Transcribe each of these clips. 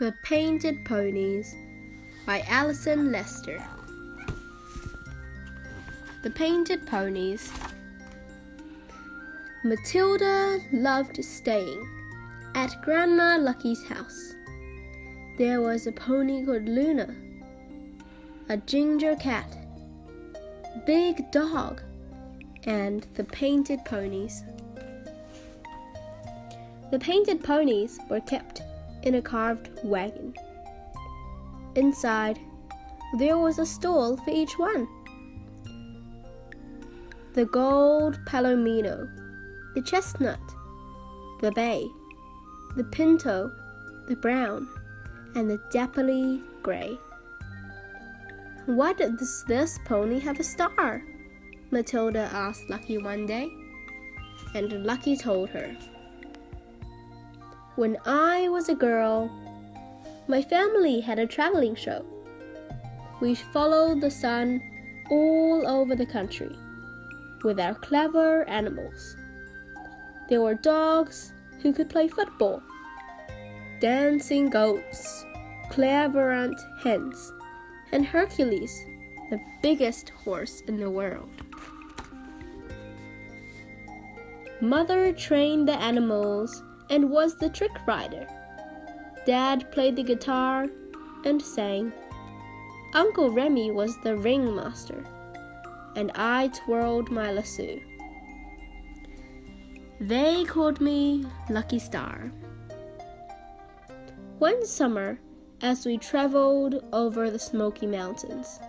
The Painted Ponies by Alison Lester. The Painted Ponies. Matilda loved staying at Grandma Lucky's house. There was a pony called Luna, a ginger cat, big dog, and the painted ponies. The painted ponies were kept in a carved wagon. Inside, there was a stall for each one. The gold palomino, the chestnut, the bay, the pinto, the brown, and the dappley gray. "Why does this pony have a star?" Matilda asked Lucky one day, and Lucky told her. "When I was a girl, my family had a traveling show. We followed the sun all over the country with our clever animals. There were dogs who could play football, dancing goats, clairvoyant hens, and Hercules, the biggest horse in the world. Mother trained the animals and was the trick rider. Dad played the guitar and sang. Uncle Remy was the ringmaster, and I twirled my lasso. They called me Lucky Star." One summer, as we traveled over the Smoky Mountains,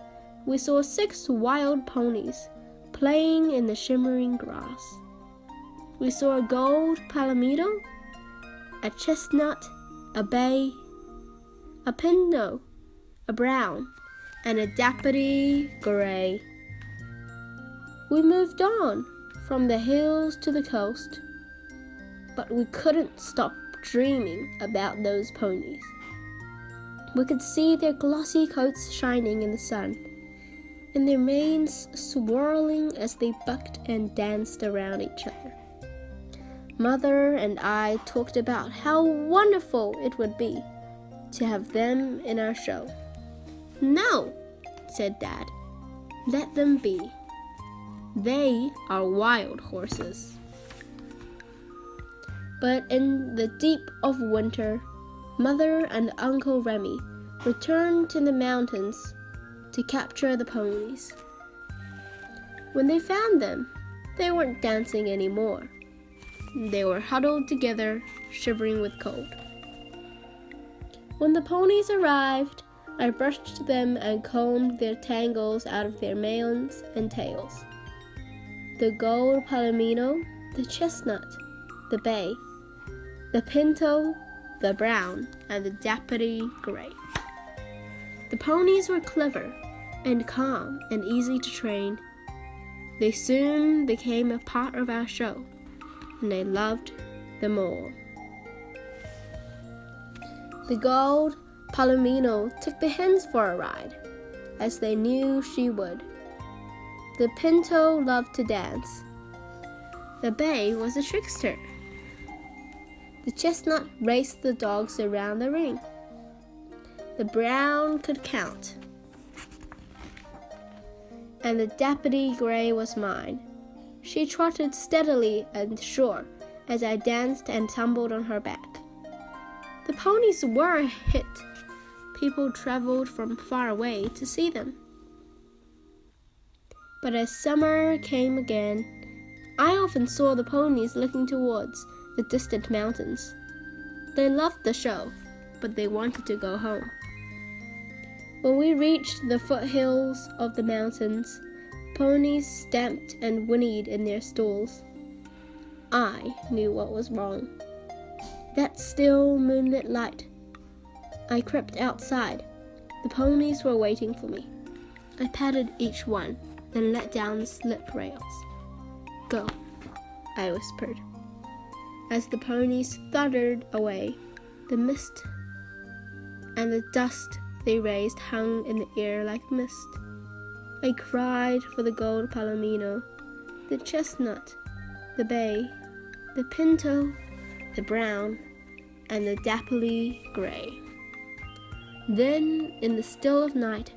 we saw 6 wild ponies playing in the shimmering grass. We saw a gold palomino, a chestnut, a bay, a pinto, a brown, and a dappley gray. We moved on from the hills to the coast, but we couldn't stop dreaming about those ponies. We could see their glossy coats shining in the sun, and their manes swirling as they bucked and danced around each other. Mother and I talked about how wonderful it would be to have them in our show. "No," said Dad, "let them be. They are wild horses." But in the deep of winter, Mother and Uncle Remy returned to the mountains to capture the ponies. When they found them, they weren't dancing anymore. They were huddled together, shivering with cold. When the ponies arrived, I brushed them and combed their tangles out of their manes and tails. The gold palomino, the chestnut, the bay, the pinto, the brown, and the dappley gray. The ponies were clever and calm and easy to train. They soon became a part of our show, and I loved them all. The gold palomino took the hens for a ride, as they knew she would. The pinto loved to dance. The bay was a trickster. The chestnut raced the dogs around the ring. The brown could count. And the dappley gray was mine. She trotted steadily and sure as I danced and tumbled on her back. The ponies were a hit. People traveled from far away to see them. But as summer came again, I often saw the ponies looking towards the distant mountains. They loved the show, but they wanted to go home. When we reached the foothills of the mountains, ponies stamped and whinnied in their stalls. I knew what was wrong. That still moonlit light. I crept outside. The ponies were waiting for me. I patted each one, then let down the slip rails. "Go," I whispered. As the ponies thundered away, the mist and the dust they raised hung in the air like mist. I cried for the gold palomino, the chestnut, the bay, the pinto, the brown, and the dappley gray. Then, in the still of night,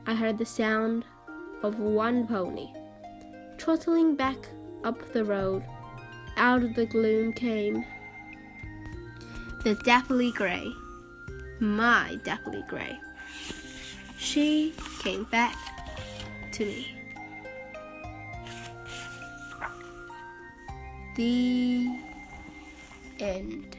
I heard the sound of one pony. Trottling back up the road, out of the gloom came the Dappley Grey, my Dappley Grey. She came back to me. The end.